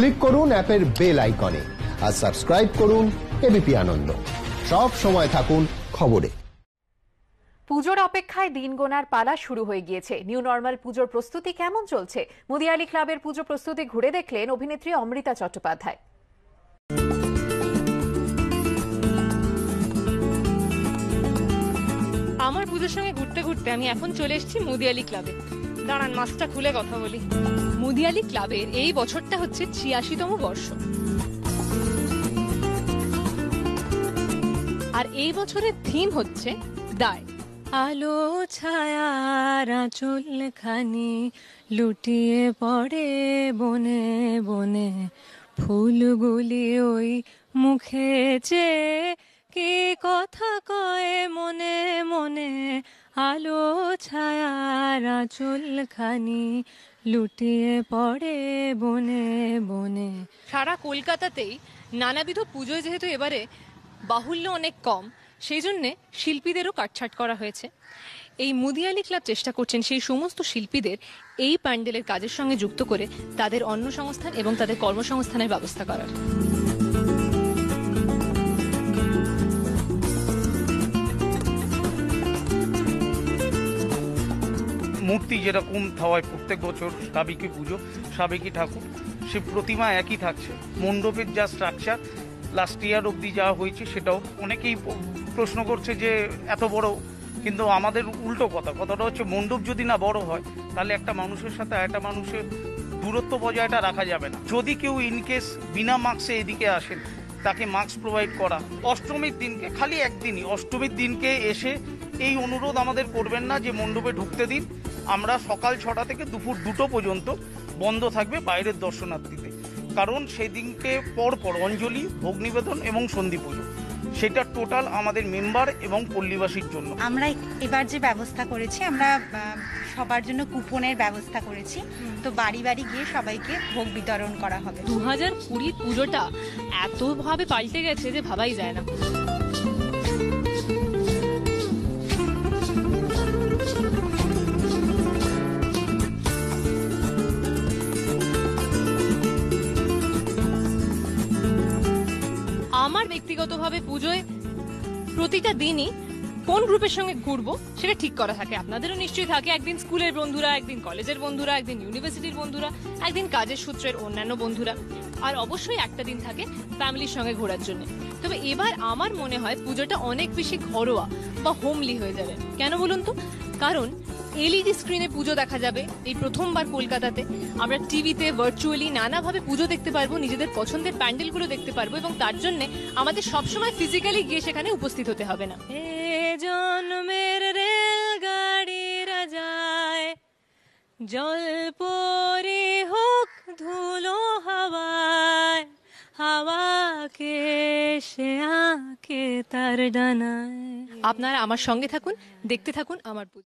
Click করুন অ্যাপের bell আইকনে আর সাবস্ক্রাইব করুন এবিপি আনন্দ। সব সময় থাকুন খবরে। পুজোর অপেক্ষায় দিন গোনার পালা শুরু হয়ে গিয়েছে। নিউ নর্মাল পুজোর প্রস্তুতি কেমন চলছে? মুদিয়ালি ক্লাবের পুজো প্রস্তুতি ঘুরে দেখলেন অভিনেত্রী অমৃতা চট্টোপাধ্যায়। আমার পুজোর সঙ্গে ঘুরতে ঘুরতে আমি এখন চলে এসেছি মুদিয়ালি ক্লাবে। দাঁড়ান, মাস্কটা খুলে কথা বলি। মুদিয়ালি ক্লাবের এই বছরটা হচ্ছে ৮৬তম বর্ষ। আর এই বছরের থিম হচ্ছে দায়। আলো ছায়ার আঁচল খানি লুটিয়ে পড়ে বনে বনে, ফুলগুলি ওই মুখে চেয়ে কি কথা কয় মনে মনে, আলো ছায়ার আঁচল খানি লুটিয়ে পড়ে বনে বনে। সারা কলকাতাতেই নানাবিধ পুজোয় যেহেতু এবারে বাহুল্য অনেক কম, সেই জন্যে শিল্পীদেরও কাটছাট করা হয়েছে। এই মুদিয়ালি ক্লাব চেষ্টা করছেন সেই সমস্ত শিল্পীদের এই প্যান্ডেলের কাজের সঙ্গে যুক্ত করে তাদের অন্নসংস্থান এবং তাদের কর্মসংস্থানের ব্যবস্থা করার। মূর্তি যেরকম হয় প্রত্যেক বছর সাবেকি পুজো, সাবেকি ঠাকুর, সে প্রতিমা একই থাকছে। মণ্ডপের যা স্ট্রাকচার লাস্ট ইয়ার অবধি যা হয়েছে সেটাও অনেকেই প্রশ্ন করছে যে এত বড়, কিন্তু আমাদের উল্টো কথাটা হচ্ছে মণ্ডপ যদি না বড় হয় তাহলে একটা মানুষের সাথে একটা মানুষের দূরত্ব বজায়টা রাখা যাবে না। যদি কেউ ইনকেস বিনা মাস্কে এদিকে আসেন তাকে মাস্ক প্রোভাইড করা। অষ্টমীর দিনকে খালি একদিনই, অষ্টমীর দিনকে এসে এই অনুরোধ আমাদের করবেন না যে মণ্ডপে ঢুকতে দিন। আমরা সকাল 6টা থেকে দুপুর 2টো পর্যন্ত বন্ধ থাকবে বাইরের দর্শনার্থীতে, কারণ সেই দিনকে পর অঞ্জলি, ভোগ নিবেদন এবং সন্ধি পুজো, সেটা টোটাল আমাদের মেম্বার এবং পল্লীবাসীর জন্য। আমরা এবার যে ব্যবস্থা করেছি, আমরা সবার জন্য কুপনের ব্যবস্থা করেছি, তো বাড়ি বাড়ি গিয়ে সবাইকে ভোগ বিতরণ করা হবে। 2020 পুজোটা এতভাবে পাল্টে গেছে যে ভাবাই যায় না। আমার ব্যক্তিগতভাবে পুজোয় প্রতিটা দিনই কোন গ্রুপের সঙ্গে ঘুরবো সেটা ঠিক করা থাকে। আপনাদেরও নিশ্চয়ই থাকে, একদিন স্কুলের বন্ধুরা, একদিন কলেজের বন্ধুরা, একদিন ইউনিভার্সিটির বন্ধুরা, একদিন কাজের সূত্রের অন্যান্য বন্ধুরা, আর অবশ্যই একটা দিন থাকে ফ্যামিলির সঙ্গে ঘোরার জন্য। তবে এবার আমার মনে হয় পুজোটা অনেক বেশি ঘরোয়া বা হোমলি হয়ে যাবে। কেন বলুন তো? কারণ এলইডি স্ক্রিনে পুজো দেখা যাবে এই প্রথমবার কলকাতাতে। আমরা টিভিতে ভার্চুয়ালি নানাভাবে পুজো দেখতে পারবো, নিজেদের পছন্দের প্যান্ডেলগুলো দেখতে পারবো, এবং তার জন্য আমাদের সবসময় ফিজিক্যালি গিয়ে সেখানে উপস্থিত হতে হবে না। জন্মের রেলগাড়িরা যায়, জলপরি হোক ধুলো হাওয়ায়, হাওয়াকে সে আঁকে তার ডানায়। আপনারা আমার সঙ্গে থাকুন, দেখতে থাকুন আমার পুজো।